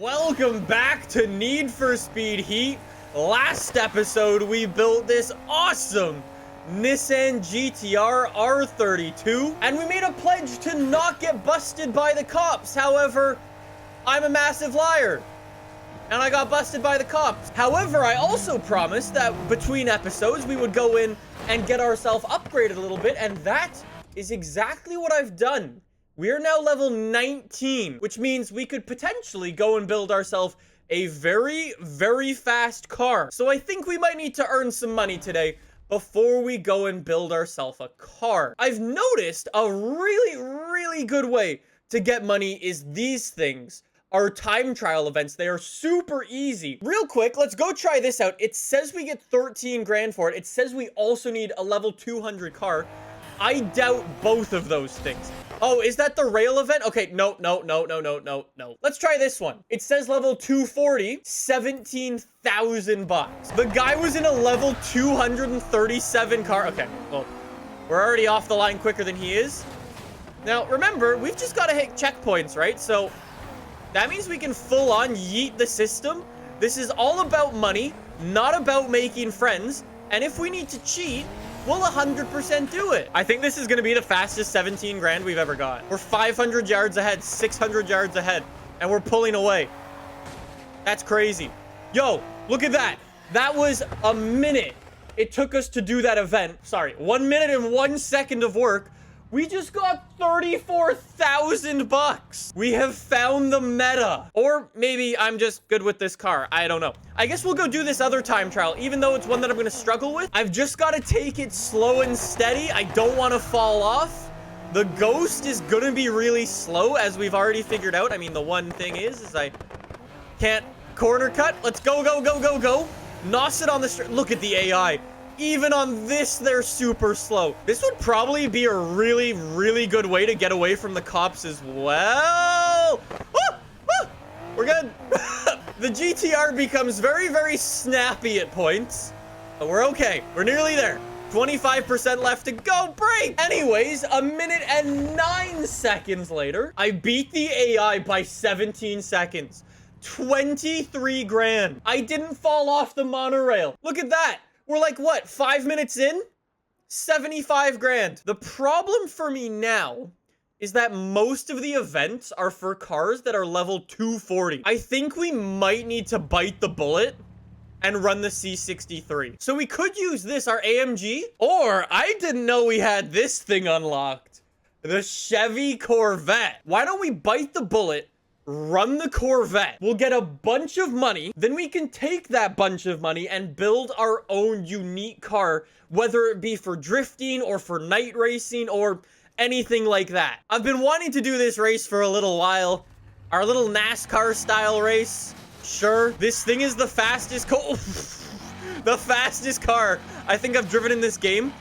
Welcome back to Need for Speed Heat. Last episode, we built this awesome Nissan GTR R32, and we made a pledge to not get busted by the cops. However, I'm a massive liar, and I got busted by the cops. However, I also promised that between episodes, we would go in and get ourselves upgraded a little bit, and that is exactly what I've done. We are now level 19, which means we could potentially go and build ourselves a very, very fast car. So I think we might need to earn some money today before we go and build ourselves a car. I've noticed a really good way to get money is these things. Our time trial events, they are super easy. Real quick, let's go try this out. It says we get 13 grand for it. It says we also need a level 200 car. I doubt both of those things. Oh, is that the rail event? Okay, no. Let's try this one. It says level 240, 17,000 bucks. The guy was in a level 237 car. Okay, well, we're already off the line quicker than he is. Now, remember, we've just got to hit checkpoints, right? So that means we can full on yeet the system. This is all about money, not about making friends. And if we need to cheat, we'll 100% do it. I think this is going to be the fastest 17 grand we've ever got. We're 500 yards ahead, 600 yards ahead, and we're pulling away. That's crazy. Yo, look at that. That was a minute it took us to do that event. Sorry, 1 minute and 1 second of work. We just got 34,000 bucks. We have found the meta. Or maybe I'm just good with this car. I don't know. I guess we'll go do this other time trial, even though it's one that I'm going to struggle with. I've just got to take it slow and steady. I don't want to fall off. The ghost is going to be really slow, as we've already figured out. I mean, the one thing is I can't corner cut. Let's go. Nos it on the street. Look at the AI. Even on this, they're super slow. This would probably be a really good way to get away from the cops as well. We're good. The GTR becomes very snappy at points, but we're okay. We're nearly there. 25% left to go. Break. Anyways, a minute and 9 seconds later, I beat the AI by 17 seconds. 23 grand. I didn't fall off the monorail. Look at that. We're like, what, 5 minutes in? 75 grand. The problem for me now is that most of the events are for cars that are level 240. I think we might need to bite the bullet and run the C63. So we could use this, our AMG, or I didn't know we had this thing unlocked. The Chevy Corvette. Why don't we bite the bullet, run the Corvette? We'll get a bunch of money. Then we can take that bunch of money and build our own unique car, whether it be for drifting or for night racing or anything like that. I've been wanting to do this race for a little while. Our little NASCAR style race. Sure, this thing is the fastest the fastest car I think I've driven in this game.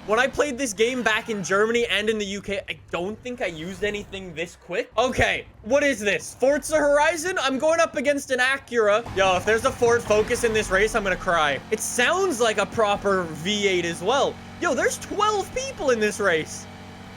When I played this game back in Germany and in the UK, I don't think I used anything this quick. Okay, what is this? Forza Horizon? I'm going up against an Acura. Yo, if there's a Ford Focus in this race, I'm gonna cry. It sounds like a proper V8 as well. Yo, there's 12 people in this race.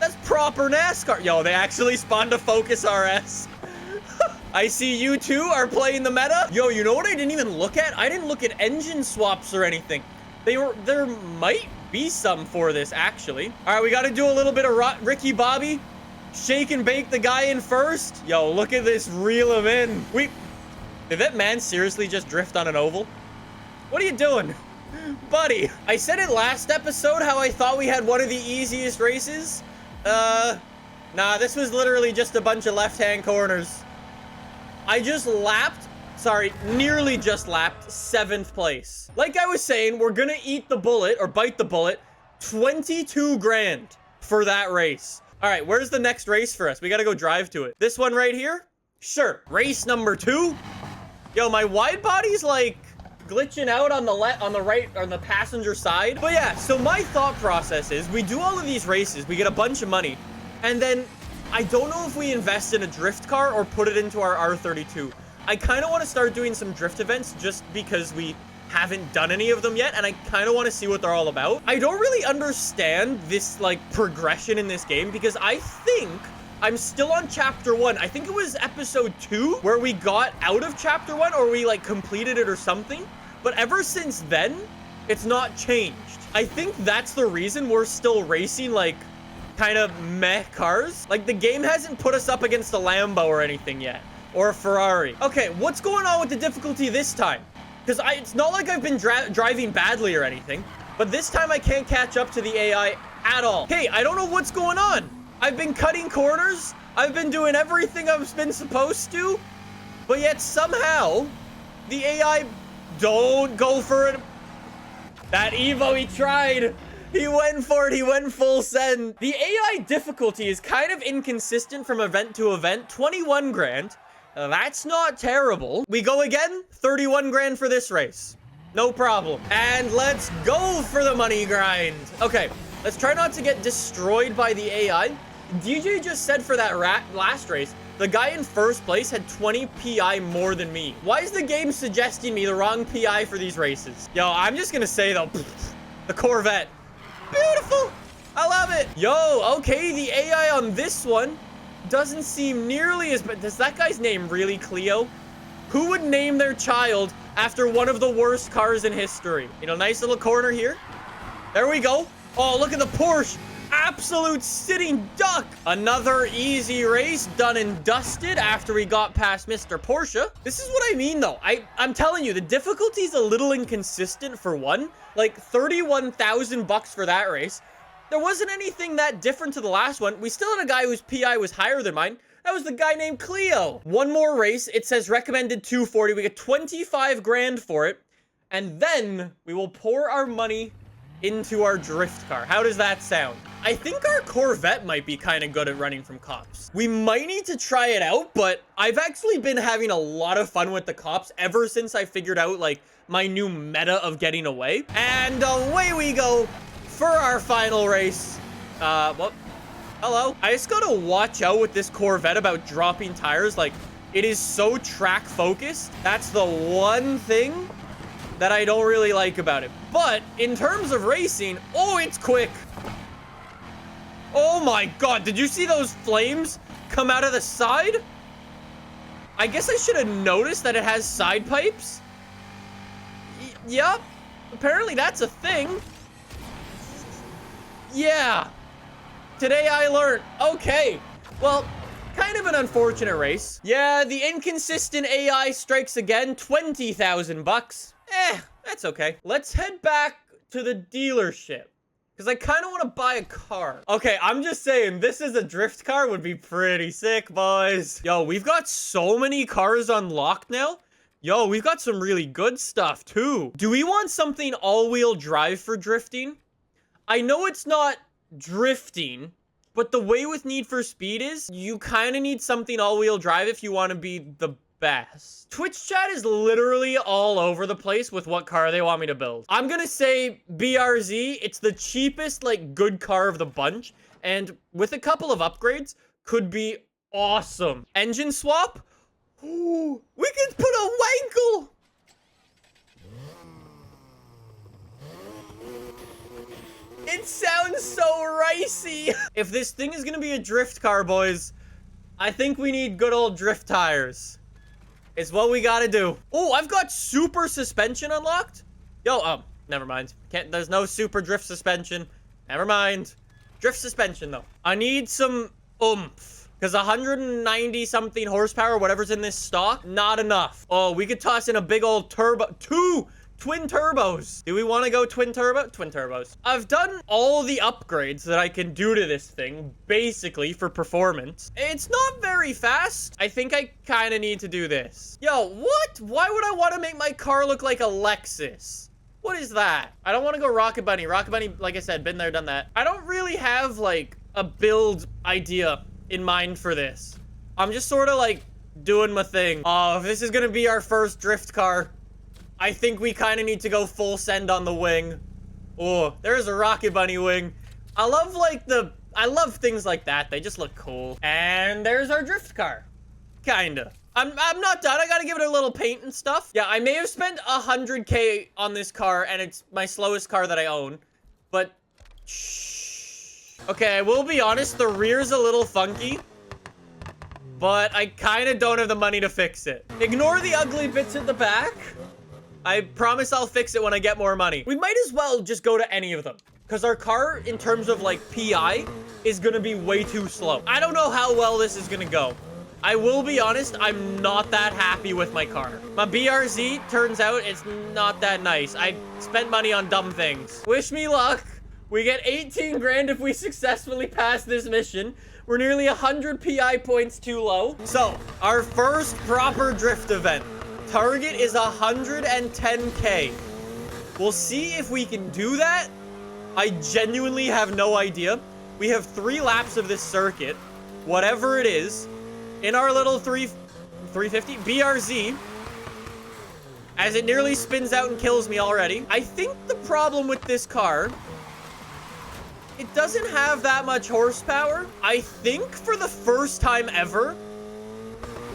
That's proper NASCAR. Yo, they actually spawned a Focus RS. I see you two are playing the meta. Yo, you know what I didn't even look at? I didn't look at engine swaps or anything. There might be some for this, actually. All right, we got to do a little bit of Ricky Bobby. Shake and bake the guy in first. Yo, look at this, reel him in. Did that man seriously just drift on an oval? What are you doing? Buddy, I said it last episode how I thought we had one of the easiest races. Nah, this was literally just a bunch of left-hand corners. I just nearly just lapped 7th place. Like I was saying, we're gonna eat the bullet or bite the bullet. 22 grand for that race. All right, where's the next race for us? We gotta go drive to it. This one right here? Sure. Race number 2. Yo, my wide body's like glitching out on the right, on the passenger side. But yeah, so my thought process is we do all of these races, we get a bunch of money, and then I don't know if we invest in a drift car or put it into our R32. I kind of want to start doing some drift events just because we haven't done any of them yet, and I kind of want to see what they're all about. I don't really understand this, like, progression in this game because I think I'm still on chapter 1. I think it was episode 2 where we got out of chapter 1, or we like completed it or something. But ever since then, it's not changed. I think that's the reason we're still racing like kind of meh cars. Like the game hasn't put us up against a Lambo or anything yet, or a Ferrari. Okay, what's going on with the difficulty this time? Because it's not like I've been driving badly or anything, but this time I can't catch up to the AI at all. Okay, I don't know what's going on. I've been cutting corners. I've been doing everything I've been supposed to, but yet somehow the AI don't go for it. That Evo, he tried. He went for it. He went full send. The AI difficulty is kind of inconsistent from event to event. 21 grand. That's not terrible. We go again. 31 grand for this race. No problem. And let's go for the money grind. Okay, let's try not to get destroyed by the AI. DJ just said for that last race, the guy in first place had 20 PI more than me. Why is the game suggesting me the wrong PI for these races? Yo, I'm just gonna say though, the Corvette. Beautiful. I love it. Yo, okay, the AI on this one doesn't seem nearly as bad. Does that guy's name really Cleo? Who would name their child after one of the worst cars in history? You know, nice little corner here. There we go. Oh, look at the Porsche. Absolute sitting duck. Another easy race done and dusted after we got past Mr. Porsche. This is what I mean though. I'm telling you, the difficulty is a little inconsistent for one. Like 31,000 bucks for that race. There wasn't anything that different to the last one. We still had a guy whose PI was higher than mine. That was the guy named Cleo. One more race. It says recommended 240. We get 25 grand for it. And then we will pour our money into our drift car. How does that sound? I think our Corvette might be kind of good at running from cops. We might need to try it out, but I've actually been having a lot of fun with the cops ever since I figured out like my new meta of getting away. And away we go for our final race. What? Hello? I just gotta watch out with this Corvette about dropping tires. Like, it is so track focused. That's the one thing that I don't really like about it. But in terms of racing, oh, it's quick. Oh my God, did you see those flames come out of the side? I guess I should have noticed that it has side pipes. Yup, apparently that's a thing. Yeah, today I learned. Okay, well, kind of an unfortunate race. Yeah, the inconsistent AI strikes again. 20,000 bucks. That's okay. Let's head back to the dealership, because I kind of want to buy a car. Okay, I'm just saying, this is a drift car would be pretty sick, boys. Yo, we've got so many cars unlocked now. Yo, we've got some really good stuff, too. Do we want something all-wheel drive for drifting? I know it's not drifting, but the way with Need for Speed is, you kind of need something all-wheel drive if you want to be the best. Twitch chat is literally all over the place with what car they want me to build. I'm gonna say BRZ. It's the cheapest, like, good car of the bunch, and with a couple of upgrades, could be awesome. Engine swap? Ooh, we could put a Wankel! It sounds so ricey. If this thing is gonna be a drift car, boys, I think we need good old drift tires. It's what we gotta do. Oh, I've got super suspension unlocked. Yo, never mind. There's no super drift suspension. Never mind. Drift suspension, though. I need some oomph, because 190 something horsepower, whatever's in this stock, not enough. Oh, we could toss in a big old turbo. Two twin turbos. Do we want to go twin turbo? Twin turbos. I've done all the upgrades that I can do to this thing, basically, for performance. It's not very fast. I think I kind of need to do this. Yo, what? Why would I want to make my car look like a Lexus? What is that? I don't want to go Rocket Bunny. Rocket Bunny, like I said, been there, done that. I don't really have, like, a build idea in mind for this. I'm just sort of, like, doing my thing. Oh, if this is going to be our first drift car, I think we kind of need to go full send on the wing. Oh, there's a Rocket Bunny wing. I love things like that. They just look cool. And there's our drift car. Kinda. I'm not done. I gotta give it a little paint and stuff. Yeah, I may have spent 100K on this car, and it's my slowest car that I own. But, shh. Okay, I will be honest, the rear's a little funky. but I kind of don't have the money to fix it. Ignore the ugly bits at the back. I promise I'll fix it when I get more money. We might as well just go to any of them, because our car, in terms of like PI, is gonna be way too slow. I don't know how well this is gonna go. I will be honest, I'm not that happy with my car. My BRZ, turns out it's not that nice. I spent money on dumb things. Wish me luck. We get 18 grand if we successfully pass this mission. We're nearly 100 PI points too low. So, our first proper drift event. Target is 110K. We'll see if we can do that. I genuinely have no idea. We have 3 laps of this circuit, whatever it is, in our little 350 BRZ, as it nearly spins out and kills me already. I think the problem with this car, it doesn't have that much horsepower. I think for the first time ever,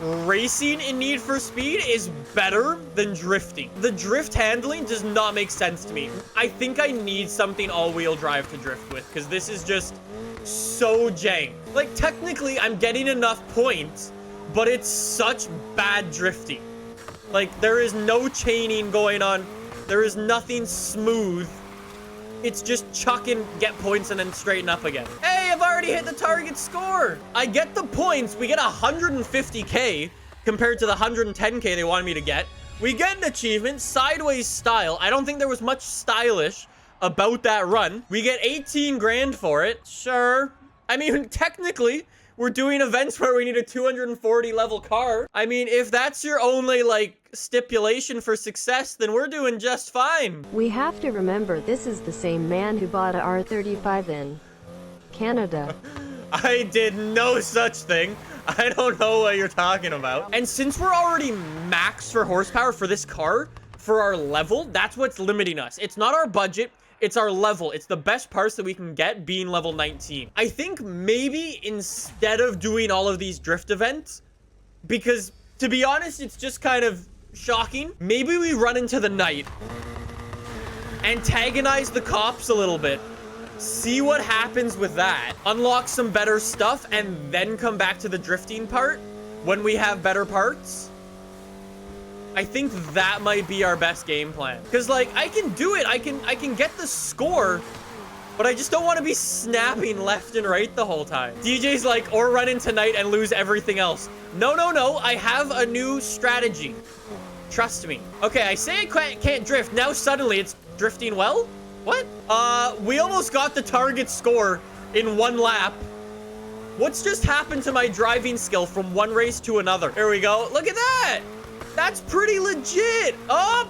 racing in Need for Speed is better than drifting. The drift handling does not make sense to me. I think I need something all-wheel drive to drift with, because this is just so jank. Like, technically, I'm getting enough points, but it's such bad drifting. Like, there is no chaining going on. There is nothing smooth. It's just chuck and get points and then straighten up again. Hey, I've already hit the target score. I get the points. We get 150K compared to the 110K they wanted me to get. We get an achievement, sideways style. I don't think there was much stylish about that run. We get 18 grand for it. Sure. I mean, technically, we're doing events where we need a 240 level car. I mean, if that's your only, like, stipulation for success, then we're doing just fine. We have to remember this is the same man who bought a R35 in Canada. I did no such thing. I don't know what you're talking about. And since we're already max for horsepower for this car, for our level, that's what's limiting us. It's not our budget. It's our level. It's the best parts that we can get being level 19. I think maybe instead of doing all of these drift events, because to be honest, it's just kind of shocking. Maybe we run into the night, antagonize the cops a little bit, see what happens with that, unlock some better stuff, and then come back to the drifting part when we have better parts. I think that might be our best game plan. Because, like, I can do it. I can get the score, but I just don't want to be snapping left and right the whole time. DJ's like, or run in tonight and lose everything else. No, no, no. I have a new strategy. Trust me. Okay, I say I can't drift. Now suddenly it's drifting well? What? We almost got the target score in 1 lap. What's just happened to my driving skill from one race to another? Here we go. Look at that. That's pretty legit. Oh,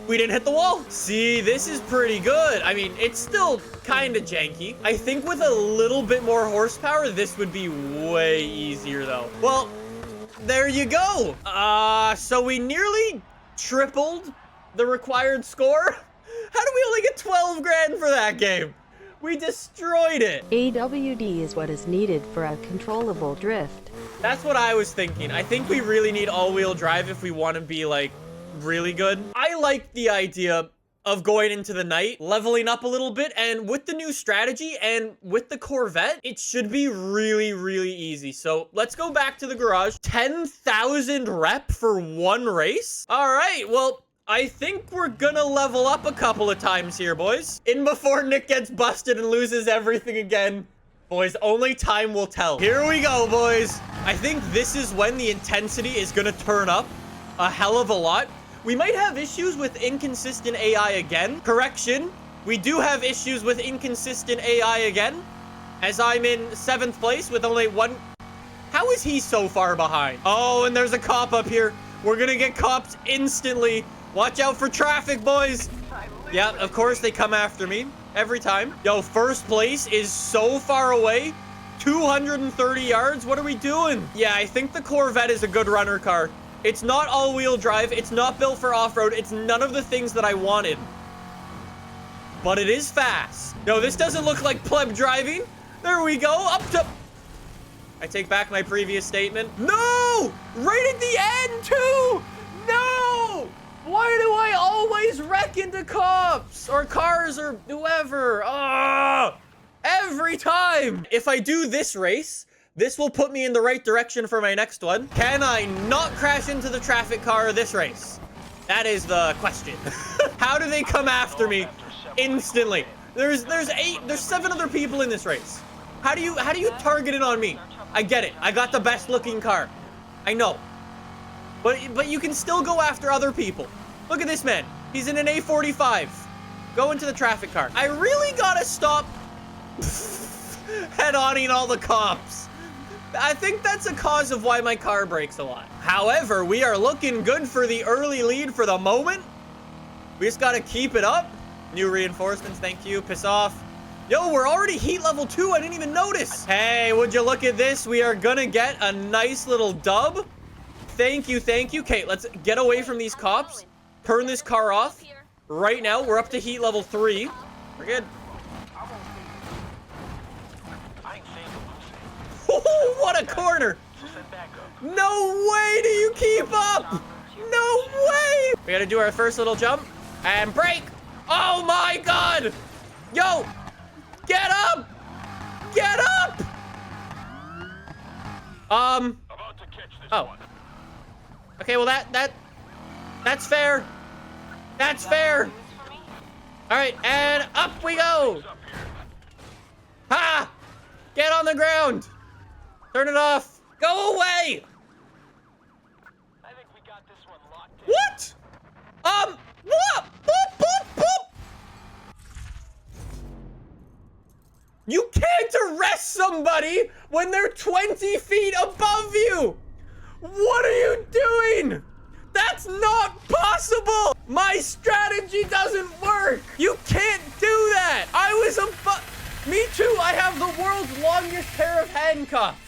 we didn't hit the wall. See, this is pretty good. I mean, it's still kind of janky. I think with a little bit more horsepower, this would be way easier though. Well, there you go. So we nearly tripled the required score. How do we only get 12 grand for that game? We destroyed it. AWD is what is needed for a controllable drift. That's what I was thinking. I think we really need all-wheel drive if we want to be, like, really good. I like the idea of going into the night, leveling up a little bit, and with the new strategy and with the Corvette, it should be really, really easy. So let's go back to the garage. 10,000 rep for 1 race? All right, well, I think we're gonna level up a couple of times here, boys. In before Nick gets busted and loses everything again. Boys, only time will tell. Here we go, boys. I think this is when the intensity is gonna turn up a hell of a lot. We might have issues with inconsistent AI again. Correction, we do have issues with inconsistent AI again, as I'm in 7th place with only 1. How is he so far behind? Oh, and there's a cop up here. We're gonna get copped instantly. Watch out for traffic, boys. Yeah, of course they come after me every time. Yo, first place is so far away. 230 yards. What are we doing? Yeah, I think the Corvette is a good runner car. It's not all-wheel drive. It's not built for off-road. It's none of the things that I wanted. But it is fast. No, this doesn't look like pleb driving. There we go. Up to... I take back my previous statement. No! Right at the end, too! No! Why do I always wreck into cops or cars or whoever? Every time. If I do this race, This will put me in the right direction for my next one. Can I not crash into the traffic car this race? That is the question. How do they come after me instantly? There's 7 other people in this race. How do you target it on me? I get it. I got the best looking car. I know. But you can still go after other people. Look at this man. He's in an A45. Go into the traffic car. I really gotta stop head-oning all the cops. I think that's a cause of why my car breaks a lot. However, we are looking good for the early lead for the moment. We just gotta keep it up. New reinforcements, thank you. Piss off. Yo, we're already heat level 2. I didn't even notice. Hey, would you look at this? We are gonna get a nice little dub. Thank you, thank you. Okay, let's get away from these cops. Turn this car off. Right now, we're up to heat level 3. We're good. Oh, what a corner. No way do you keep up. No way. We gotta do our first little jump and brake. Oh my God. Yo, get up. Get up. Oh. Okay, well that's fair. That's fair. All right, and up we go. Ha! Get on the ground. Turn it off. Go away. I think we got this one locked in. What? What? Boop, boop, boop. You can't arrest somebody when they're 20 feet above you. What are you doing? That's not possible. My strategy doesn't work. You can't do that. I was me too. I have the world's longest pair of handcuffs.